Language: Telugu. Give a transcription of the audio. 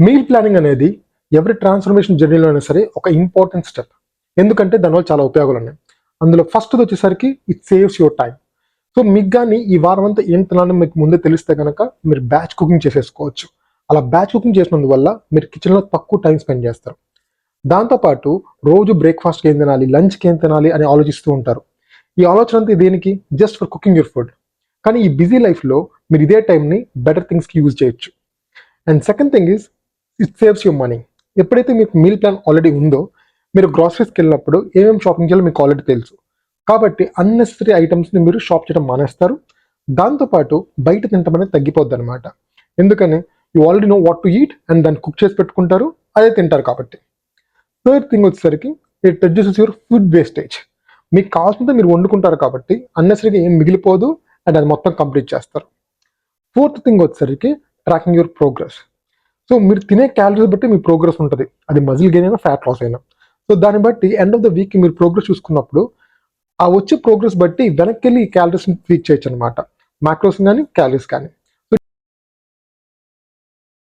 మీల్ ప్లానింగ్ అనేది ఎవరి ట్రాన్స్ఫర్మేషన్ జర్నీలో అయినా సరే ఒక ఇంపార్టెంట్ స్టెప్. ఎందుకంటే దానివల్ల చాలా ఉపయోగాలు ఉన్నాయి. అందులో ఫస్ట్ది వచ్చేసరికి it saves your time. So మీకు కానీ ఈ వారం అంతా ఏం తినాలో మీకు ముందే తెలిస్తే కనుక మీరు బ్యాచ్ కుకింగ్ చేసేసుకోవచ్చు. అలా బ్యాచ్ కుకింగ్ చేసినందువల్ల మీరు కిచెన్లో తక్కువ టైం స్పెండ్ చేస్తారు. దాంతోపాటు రోజు బ్రేక్ఫాస్ట్కి ఏం తినాలి, లంచ్కి ఏం తినాలి అని ఆలోచిస్తూ ఉంటారు. ఈ ఆలోచన అంతా దేనికి? Just for cooking your food. కానీ ఈ బిజీ లైఫ్లో మీరు ఇదే టైంని బెటర్ థింగ్స్కి యూజ్ చేయొచ్చు. And second thing is it saves your money. ఎప్పుడైతే మీకు మీల్ ప్లాన్ ఆల్రెడీ ఉందో, మీరు గ్రాసరీస్కి వెళ్ళినప్పుడు ఏమేమి షాపింగ్ చేయాలో మీకు ఆల్రెడీ తెలుసు. కాబట్టి అన్నెసరీ ఐటమ్స్ని మీరు షాప్ చేయడం మానేస్తారు. దాంతోపాటు బయట తినటం అనేది తగ్గిపోద్ది అనమాట. ఎందుకని? You already know what to eat and దాన్ని కుక్ చేసి పెట్టుకుంటారు, అదే తింటారు కాబట్టి. థర్డ్ థింగ్ వచ్చేసరికి it reduces your food wastage. మీకు కావాల్సినంత మీరు వండుకుంటారు కాబట్టి అన్నెసరీగా ఏం మిగిలిపోదు అండ్ అది మొత్తం కంప్లీట్ చేస్తారు. ఫోర్త్ థింగ్ వచ్చేసరికి ట్రాకింగ్ యువర్ ప్రోగ్రెస్. సో మీరు తినే క్యాలరీస్ బట్టి మీ ప్రోగ్రెస్ ఉంటుంది. అది మజిల్ గెయిన్ అయినా ఫ్యాట్ లాస్ అయినా. సో దాన్ని బట్టి ఎండ్ ఆఫ్ ద వీక్ మీరు ప్రోగ్రెస్ చూసుకున్నప్పుడు ఆ వచ్చే ప్రోగ్రెస్ బట్టి వెనక్కి వెళ్ళి ఈ క్యాలరీస్ని ట్వీక్ చేయొచ్చు అనమాట. మ్యాక్రోస్ కానీ క్యాలరీస్ కానీ.